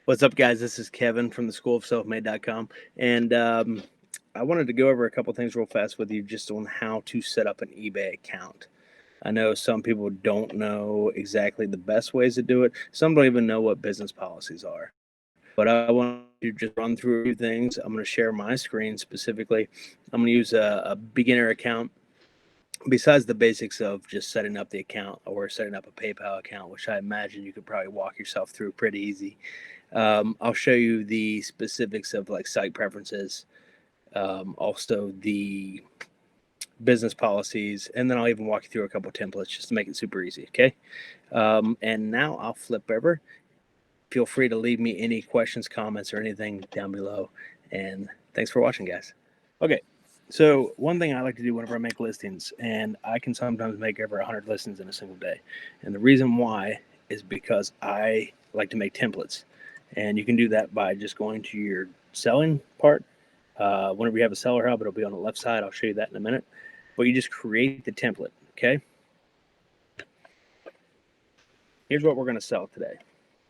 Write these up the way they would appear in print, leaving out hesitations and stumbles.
What's up, guys? This is Kevin from the schoolofselfmade.com, and I wanted to go over a couple things real fast with you just on how to set up an eBay account. I know some people don't know exactly the best ways to do it. Some don't even know what business policies are. But I want to just run through a few things. I'm going to share my screen specifically. I'm going to use a beginner account. Besides the basics of just setting up the account or setting up a PayPal account, which I imagine you could probably walk yourself through pretty easy. I'll show you the specifics of like site preferences, also the business policies, and then I'll even walk you through a couple of templates just to make it super easy. Okay. And now I'll flip over. Feel free to leave me any questions, comments, or anything down below. And thanks for watching, guys. Okay. So one thing I like to do whenever I make listings, and I can sometimes make over 100 listings in a single day. And the reason why is because I like to make templates. And you can do that by just going to your selling part. Whenever you have a seller hub, it'll be on the left side. I'll show you that in a minute. But you just create the template, okay? Here's what we're going to sell today.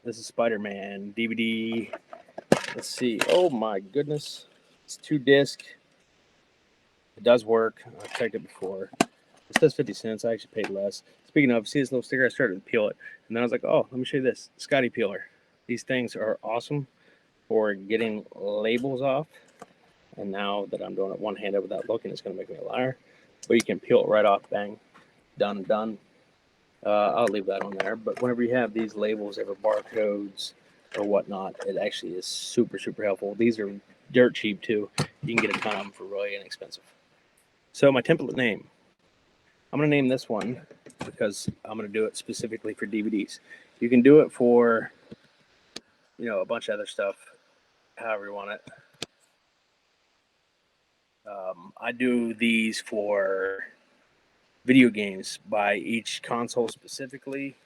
This is Spider-Man DVD. Let's see. Oh, my goodness. It's 2-disc. It does work. I've checked it before. It says 50 cents. I actually paid less. Speaking of, see this little sticker? I started to peel it. And then I was like, oh, let me show you this. Scotty peeler. These things are awesome for getting labels off. And now that I'm doing it one-handed without looking, it's going to make me a liar. But you can peel it right off. Bang. Done, done. I'll leave that on there. But whenever you have these labels, ever barcodes or whatnot, it actually is super, super helpful. These are dirt cheap, too. You can get a ton of them for really inexpensive. So my template name. I'm going to name this one because I'm going to do it specifically for DVDs. You can do it for, a bunch of other stuff, however you want it. I do these for video games by each console specifically.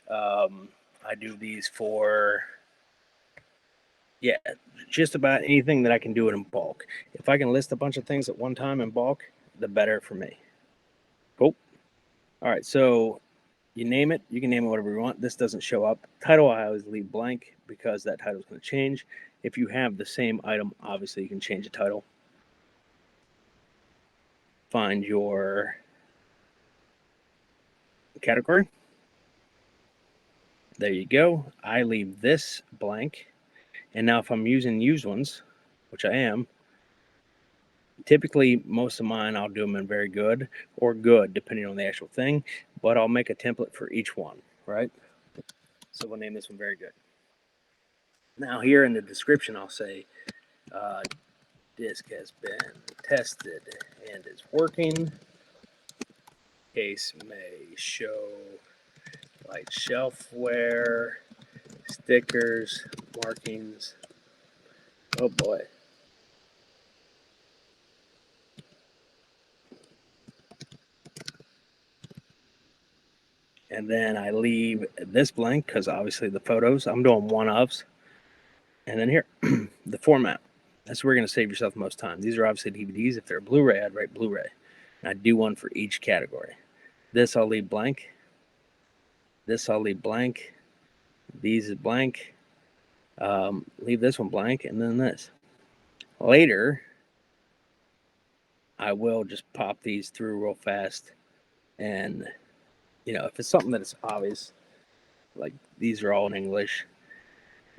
I do these for, just about anything that I can do it in bulk. If I can list a bunch of things at one time in bulk, the better for me. Cool. All right, so you name it. You can name it whatever you want. This doesn't show up. Title, I always leave blank because that title is going to change. If you have the same item, obviously you can change the title. Find your category. There you go. I leave this blank. And now if I'm using used ones, which I am, typically most of mine I'll do them in very good or good, depending on the actual thing. But I'll make a template for each one, right? So we'll name this one very good. Now here in the description, I'll say, disk has been tested and is working. Case may show like shelfware, stickers, markings. Oh boy. And then I leave this blank because obviously the photos, I'm doing one-ofs. And then here, the format. That's where you're going to save yourself most time. These are obviously DVDs. If they're Blu-ray, I'd write Blu-ray. And I do one for each category. This I'll leave blank. This I'll leave blank. These is blank. Leave this one blank, and then this. Later, I will just pop these through real fast. And, if it's something that is obvious, like these are all in English,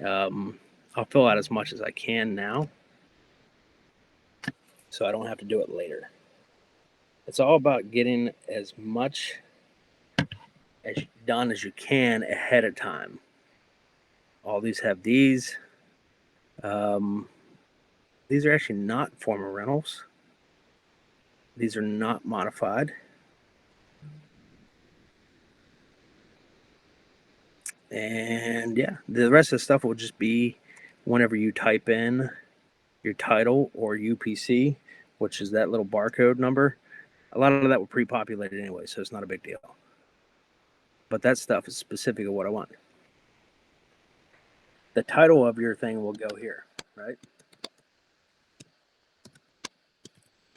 I'll fill out as much as I can now so I don't have to do it later. It's all about getting as much done as you can ahead of time. All these have these. These are actually not former rentals. These are not modified. And yeah, the rest of the stuff will just be whenever you type in your title or UPC, which is that little barcode number. A lot of that will pre-populate anyway, so it's not a big deal. But that stuff is specific of what I want. The title of your thing will go here, right?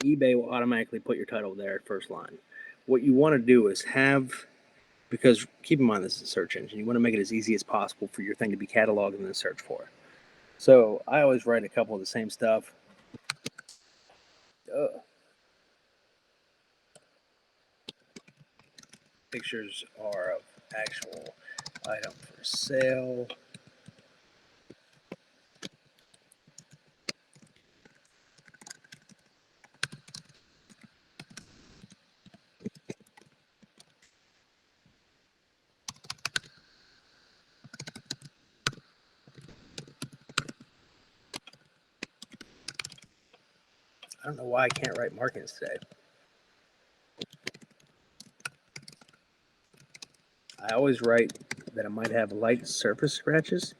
eBay will automatically put your title there at first line. What you want to do is have because keep in mind this is a search engine. You want to make it as easy as possible for your thing to be cataloged and then searched for. So I always write a couple of the same stuff. Pictures are of actual item for sale. I don't know why I can't write markings today. I always write that it might have light surface scratches,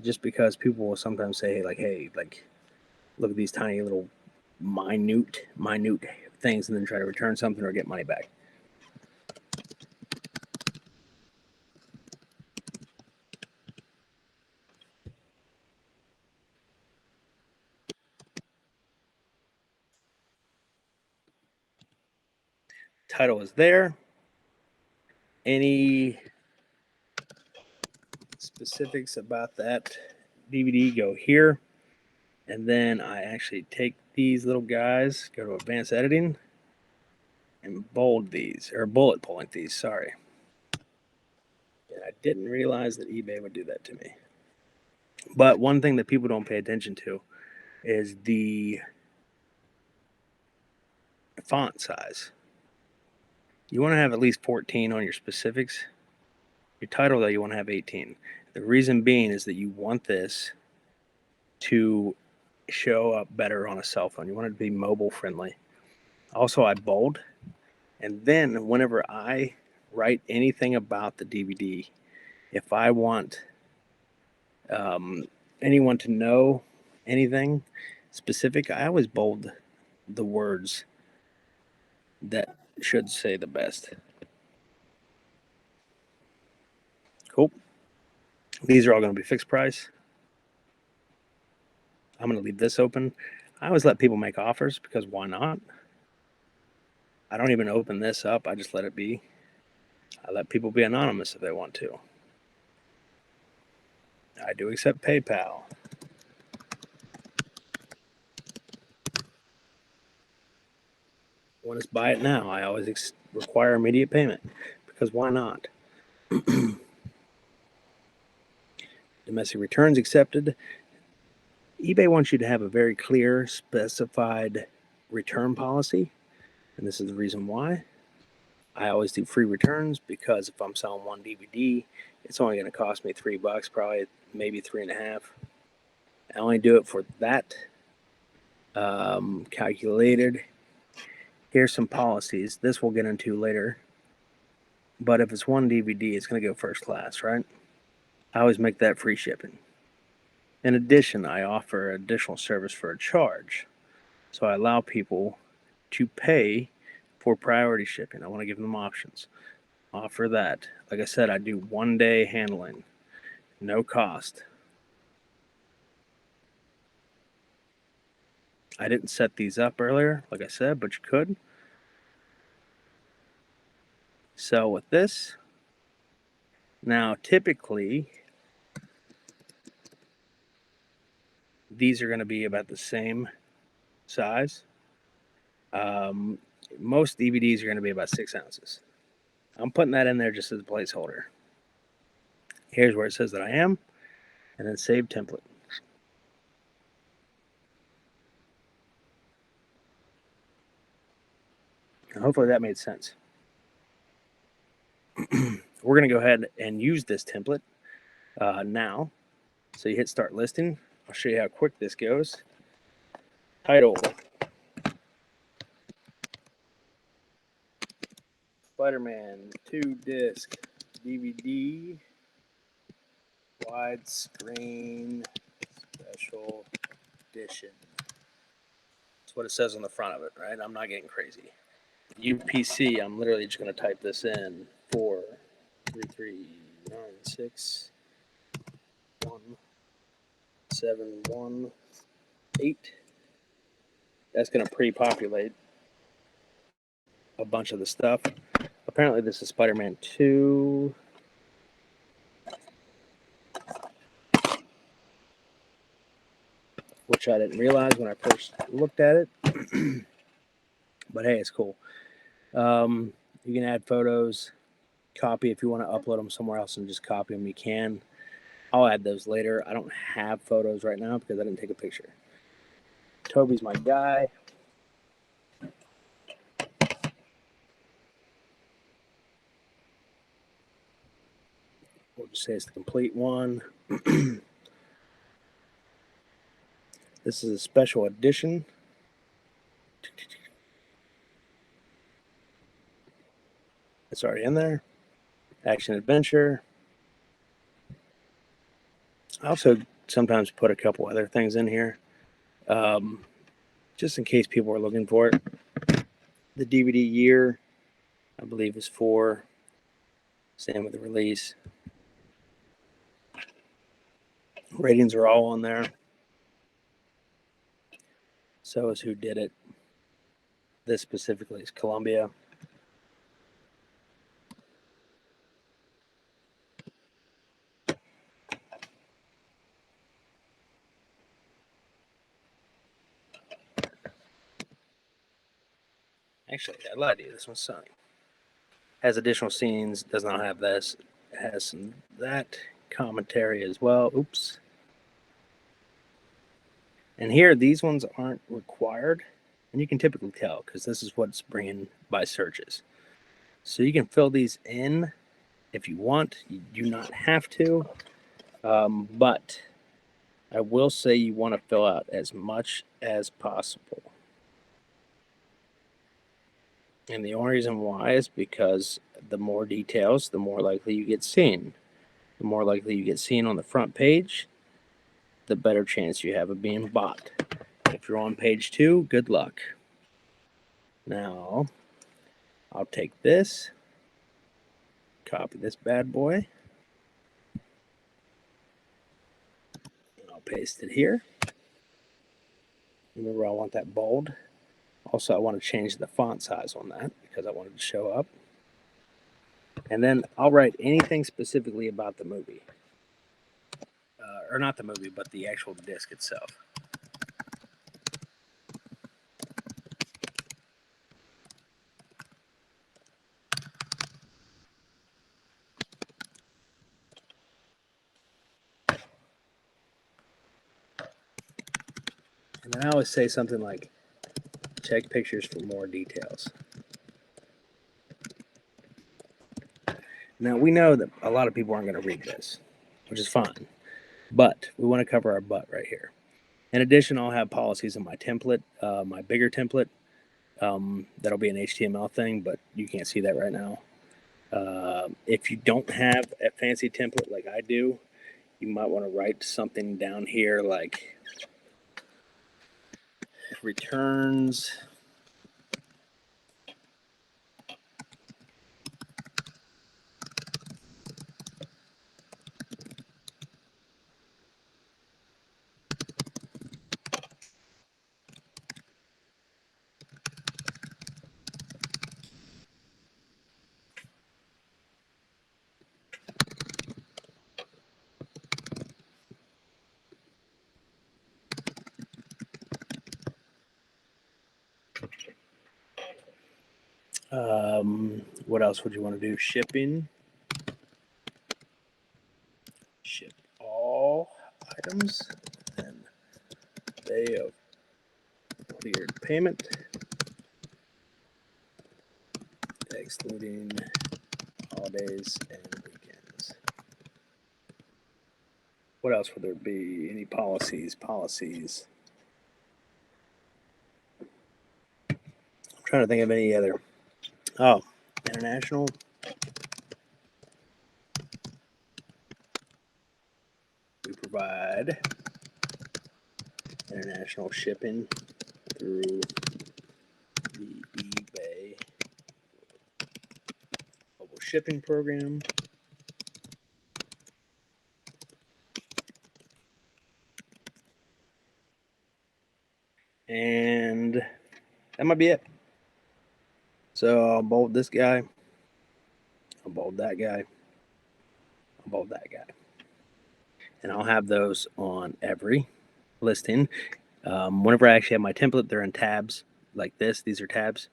just because people will sometimes say, like, hey, like, look at these tiny little minute things, and then try to return something or get money back. Title is there. Any specifics about that DVD go here. And then I actually take these little guys, go to advanced editing, and bold these, or bullet point these, sorry. And I didn't realize that eBay would do that to me. But one thing that people don't pay attention to is the font size. You want to have at least 14 on your specifics. Your title, though, you want to have 18. The reason being is that you want this to show up better on a cell phone. You want it to be mobile friendly. Also, I bold. And then whenever I write anything about the DVD, if I want anyone to know anything specific, I always bold the words that should say the best. Cool. These are all going to be fixed price. I'm going to leave this open. I always let people make offers because why not? I don't even open this up. I just let it be. I let people be anonymous if they want to. I do accept PayPal. When it's buy it now, I always require immediate payment because why not? Domestic returns accepted. eBay wants you to have a very clear, specified return policy, and this is the reason why. I always do free returns because if I'm selling one DVD, it's only going to cost me $3, probably maybe 3.5. I only do it for that calculated. Here's some policies. This we'll get into later. But if it's one DVD, it's going to go first class, right? I always make that free shipping. In addition, I offer additional service for a charge. So I allow people to pay for priority shipping. I want to give them options. Offer that. Like I said, I do 1-day handling, no cost. I didn't set these up earlier, like I said, but you could. So with this, now typically, these are going to be about the same size. Most DVDs are going to be about 6 ounces. I'm putting that in there just as a placeholder. Here's where it says that I am, and then save template. Hopefully that made sense. We're going to go ahead and use this template now. So you hit start listing. I'll show you how quick this goes. Title: Spider-Man 2-disc DVD widescreen special edition. That's what it says on the front of it, right? I'm not getting crazy. UPC, I'm literally just going to type this in: 433961718. That's going to pre-populate. a bunch of the stuff. Apparently this is Spider-Man 2. Which I didn't realize when I first looked at it. But hey, it's cool. You can add photos, copy if you want to upload them somewhere else and just copy them, you can. I'll add those later. I don't have photos right now because I didn't take a picture. Toby's my guy. We'll just say it's the complete one. This is a special edition. It's already in there. Action adventure. I also sometimes put a couple other things in here, just in case people are looking for it. The DVD year, I believe, is 4. Same with the release. Ratings are all on there. So is who did it. This specifically is Columbia. Actually, I lied to you. This one's Sony. Has additional scenes. Does not have this. It has some that commentary as well. Oops. And here, these ones aren't required. And you can typically tell because this is what's bringing by searches. So you can fill these in if you want. You do not have to. But I will say you want to fill out as much as possible. And the only reason why is because the more details, the more likely you get seen. The more likely you get seen on the front page, the better chance you have of being bought. If you're on page 2, good luck. Now, I'll take this, copy this bad boy, and I'll paste it here. Remember, I want that bold. Also, I want to change the font size on that because I want it to show up. And then I'll write anything specifically about the movie. Or not the movie, but the actual disc itself. And then I always say something like, check pictures for more details. Now, we know that a lot of people aren't going to read this, which is fine. But we want to cover our butt right here. In addition, I'll have policies in my template, my bigger template. That'll be an HTML thing, but you can't see that right now. If you don't have a fancy template like I do, you might want to write something down here like returns. What else would you want to do? Shipping. Ship all items and day of cleared payment, excluding holidays and weekends. What else would there be? Any policies? I'm trying to think of any other. Oh, international. We provide international shipping through the eBay mobile shipping program. And that might be it. So I'll bold this guy, I'll bold that guy, I'll bold that guy. And I'll have those on every listing. Whenever I actually have my template, they're in tabs like this. These are tabs,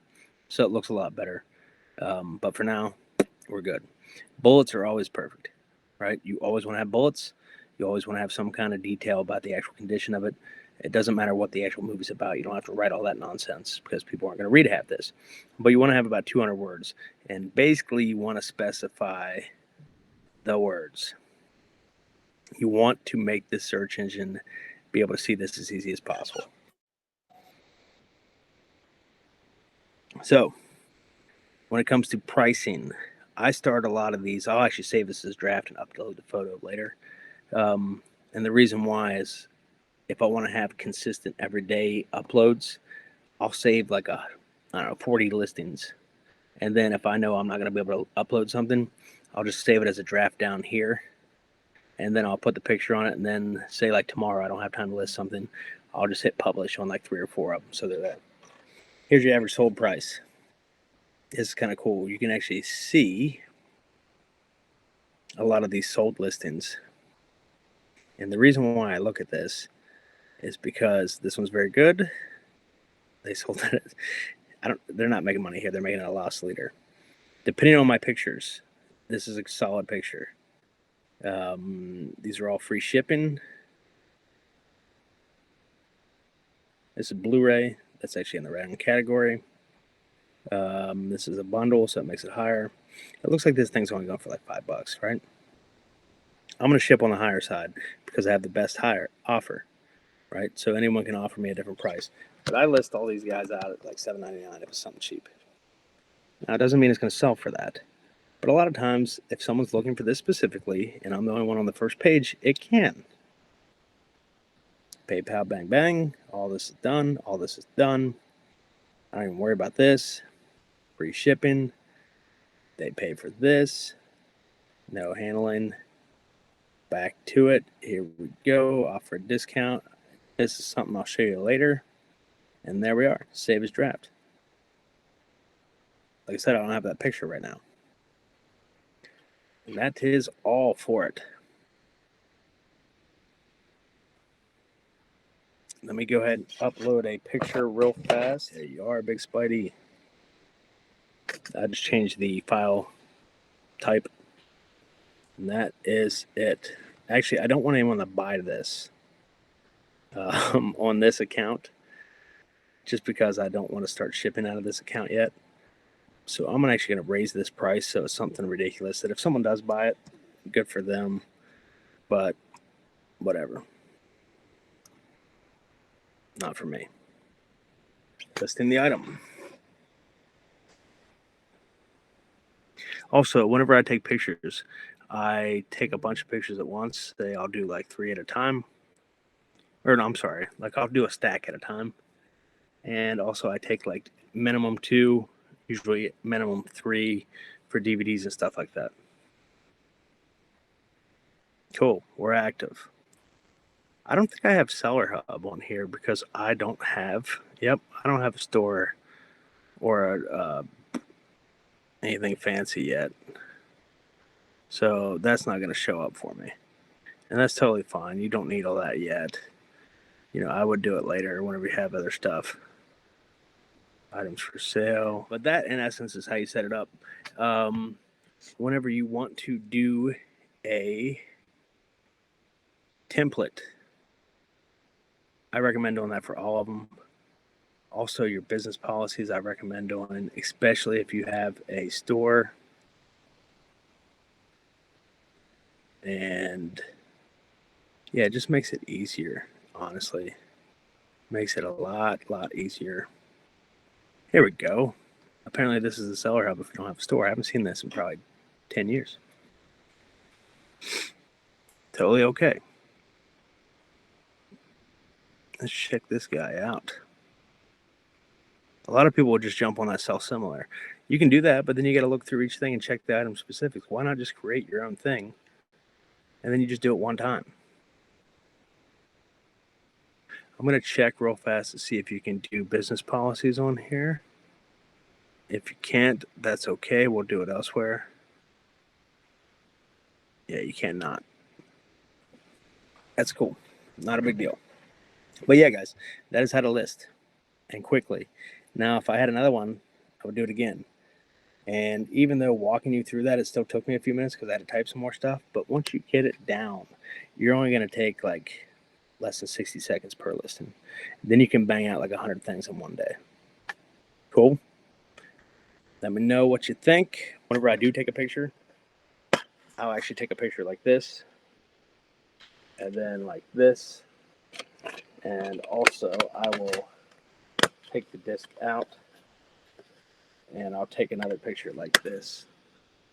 so it looks a lot better. But for now, we're good. Bullets are always perfect, right? You always want to have bullets. You always want to have some kind of detail about the actual condition of it. It doesn't matter what the actual movie's about. You don't have to write all that nonsense because people aren't going to read half this. But you want to have about 200 words. And basically, you want to specify the words. You want to make the search engine be able to see this as easy as possible. So when it comes to pricing, I start a lot of these. I'll actually save this as draft and upload the photo later. And the reason why is if I want to have consistent everyday uploads, I'll save like 40 listings. And then if I know I'm not going to be able to upload something, I'll just save it as a draft down here. And then I'll put the picture on it. And then say like tomorrow I don't have time to list something, I'll just hit publish on like 3 or 4 of them. So they're there. Here's your average sold price. This is kind of cool. You can actually see a lot of these sold listings. And the reason why I look at this is because this one's very good. They sold it. They're not making money here. They're making a loss leader. Depending on my pictures, this is a solid picture. These are all free shipping. This is Blu-ray. That's actually in the random category. This is a bundle, so it makes it higher. It looks like this thing's only going for like $5, right? I'm going to ship on the higher side because I have the best higher offer, right? So anyone can offer me a different price. But I list all these guys out at like $7.99 if it's something cheap. Now, it doesn't mean it's going to sell for that. But a lot of times, if someone's looking for this specifically, and I'm the only one on the first page, it can. PayPal, bang, bang. All this is done. All this is done. I don't even worry about this. Free shipping. They pay for this. No handling. Back to it. Here we go. Offer a discount. This is something I'll show you later. And there we are. Save as draft. Like I said, I don't have that picture right now. And that is all for it. Let me go ahead and upload a picture real fast. There you are, Big Spidey. I just changed the file type. And that is it. Actually, I don't want anyone to buy this on this account just because I don't want to start shipping out of this account yet. So I'm actually going to raise this price so it's something ridiculous that if someone does buy it, good for them. But whatever. Not for me. Listing the item. Also, whenever I take pictures, I take a bunch of pictures at once. I'll do like 3 at a time. Or no, I'm sorry. Like I'll do a stack at a time. And also I take like minimum 2, usually minimum 3 for DVDs and stuff like that. Cool. We're active. I don't think I have Seller Hub on here because I don't have a store or anything fancy yet. So that's not going to show up for me. And that's totally fine. You don't need all that yet. I would do it later whenever you have other stuff. Items for sale. But that, in essence, is how you set it up. Whenever you want to do a template, I recommend doing that for all of them. Also, your business policies, I recommend doing, especially if you have a store. And yeah, it just makes it easier, honestly. Makes it a lot easier. Here we go. Apparently this is the Seller Hub if you don't have a store. I haven't seen this in probably 10 years. Totally okay. Let's check this guy out. A lot of people will just jump on that sell similar. You can do that, but then you got to look through each thing and check the item specifics. Why not just create your own thing and then you just do it one time? I'm going to check real fast to see if you can do business policies on here. If you can't, that's okay. We'll do it elsewhere. Yeah, you cannot. That's cool. Not a big deal. But yeah, guys, that is how to list, and quickly. Now, if I had another one, I would do it again. And even though walking you through that, it still took me a few minutes because I had to type some more stuff. But once you get it down, you're only going to take like less than 60 seconds per listing. Then you can bang out like 100 things in one day. Cool. Let me know what you think. Whenever I do take a picture, I'll actually take a picture like this, and then like this. And also I will take the disc out, and I'll take another picture like this.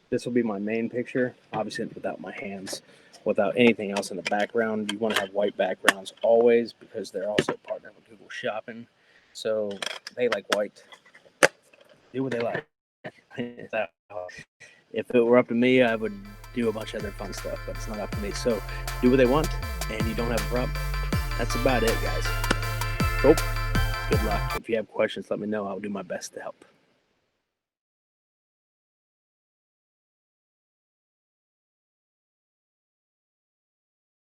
This will be my main picture, obviously without my hands, without anything else in the background. You want to have white backgrounds always because they're also partnered with Google Shopping. So they like white. Do what they like. If it were up to me, I would do a bunch of other fun stuff, but it's not up to me. So do what they want, and you don't have a problem. That's about it, guys. Cool. Good luck. If you have questions, let me know. I'll do my best to help.